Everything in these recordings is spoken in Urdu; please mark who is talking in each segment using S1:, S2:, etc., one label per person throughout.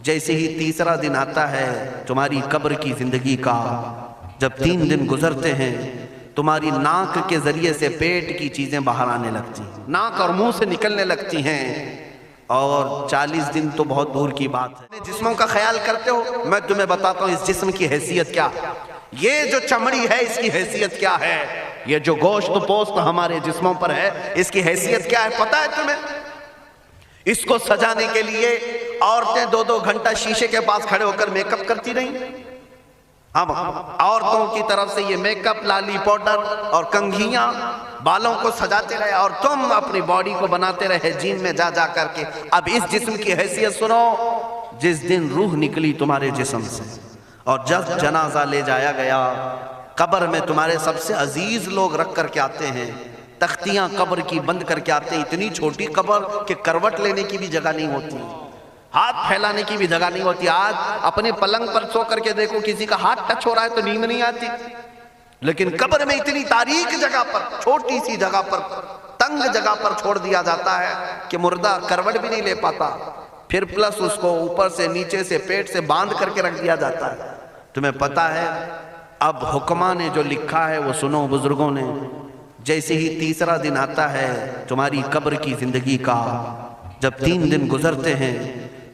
S1: جیسے ہی تیسرا دن آتا ہے تمہاری قبر کی زندگی کا، جب 3 دن گزرتے ہیں تمہاری ناک کے ذریعے سے پیٹ کی چیزیں باہر آنے لگتی ہیں، ناک اور منہ سے نکلنے لگتی ہیں، اور 40 دن تو بہت دور کی بات ہے۔ جسموں کا خیال کرتے ہو؟ میں تمہیں بتاتا ہوں اس جسم کی حیثیت کیا ہے۔ یہ جو چمڑی ہے اس کی حیثیت کیا ہے، یہ جو گوشت پوست ہمارے جسموں پر ہے اس کی حیثیت کیا ہے پتہ ہے تمہیں؟ اس کو سجانے کے لیے عورتیں 2-2 گھنٹہ شیشے کے پاس کھڑے ہو کر میک اپ کرتی رہیں۔ اب عورتوں کی طرف سے یہ میک اپ، لالی پاؤڈر اور کنگھیاں بالوں کو سجاتے رہے، اور تم اپنی باڈی کو بناتے رہے جیم میں جا کر کے۔ اب اس جسم کی حیثیت سنو، جس دن روح نکلی تمہارے جسم سے اور جب جنازہ لے جایا گیا، قبر میں تمہارے سب سے عزیز لوگ رکھ کر کے آتے ہیں، تختیاں قبر کی بند کر کے آتے ہیں، اتنی چھوٹی قبر کہ کروٹ لینے کی بھی جگہ نہیں ہوتی، ہاتھ پھیلانے کی بھی جگہ نہیں ہوتی۔ آج اپنے پلنگ پر سو کر کے دیکھو، کسی کا ہاتھ ٹچ ہو رہا ہے تو نیند نہیں آتی، لیکن قبر میں اتنی تاریک جگہ پر، چھوٹی سی جگہ پر، تنگ جگہ پر چھوڑ دیا جاتا ہے کہ مردہ کروٹ بھی نہیں لے پاتا، پھر پلس اس کو اوپر سے نیچے سے پیٹ سے باندھ کر کے رکھ دیا جاتا ہے۔ تمہیں پتہ ہے اب حکماں نے جو لکھا ہے وہ سنو بزرگوں نے، جیسے ہی تیسرا دن آتا ہے تمہاری قبر کی زندگی کا، جب 3 دن گزرتے ہیں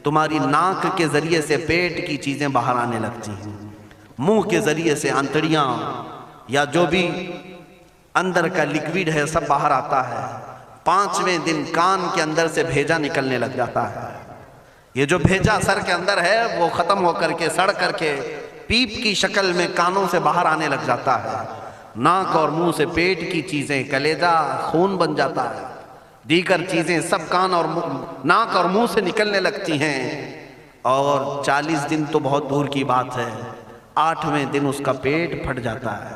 S1: تمہاری ناک کے ذریعے سے پیٹ کی چیزیں باہر آنے لگتی ہیں، منہ کے ذریعے سے آنتڑیاں یا جو بھی اندر کا لیکویڈ ہے سب باہر آتا ہے۔ 5ویں دن کان کے اندر سے بھیجا نکلنے لگ جاتا ہے۔ یہ جو بھیجا سر کے اندر ہے وہ ختم ہو کر کے سڑ کر کے پیپ کی شکل میں کانوں سے باہر آنے لگ جاتا ہے۔ ناک اور منہ سے پیٹ کی چیزیں، کلیجہ خون بن جاتا ہے، دیگر چیزیں سب کان اور ناک اور منہ سے نکلنے لگتی ہیں، اور 40 دن تو بہت دور کی بات ہے، 8ویں دن اس کا پیٹ پھٹ جاتا ہے،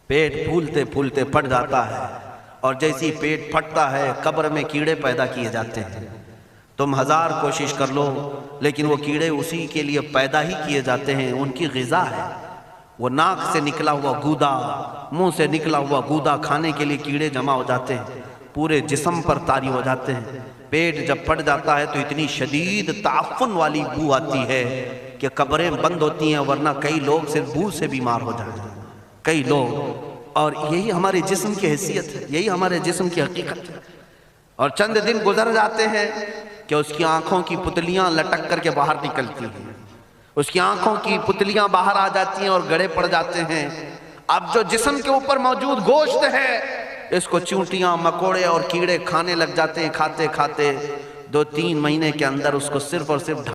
S1: پیٹ پھولتے پھولتے پھٹ جاتا ہے، اور جیسی پیٹ پھٹتا ہے قبر میں کیڑے پیدا کیے جاتے ہیں۔ تم 1000 کوشش کر لو لیکن وہ کیڑے اسی کے لیے پیدا ہی کیے جاتے ہیں، ان کی غذا ہے۔ وہ ناک سے نکلا ہوا گودا، منہ سے نکلا ہوا گودا کھانے کے لیے کیڑے جمع ہو جاتے ہیں، پورے جسم پر طاری ہو جاتے ہیں۔ پیٹ جب پھٹ جاتا ہے تو اتنی شدید تعفن والی بو آتی ہے کہ قبریں بند ہوتی ہیں، ورنہ کئی لوگ صرف بو سے بیمار ہو جاتے ہیں، کئی لوگ۔ اور یہی ہمارے جسم کی حیثیت ہے، یہی ہمارے جسم کی حقیقت ہے۔ اور چند دن گزر جاتے ہیں کہ اس کی آنکھوں کی پتلیاں لٹک کر کے باہر نکلتی ہیں، اس کی آنکھوں کی پتلیاں باہر آ جاتی ہیں اور گڑے پڑ جاتے ہیں۔ اب جو جسم کے اوپر موجود گوشت ہے اس کو چونٹیاں، مکوڑے اور کیڑے کھانے لگ جاتے ہیں، کھاتے کھاتے 2-3 مہینے کے اندر اس کو صرف اور صرف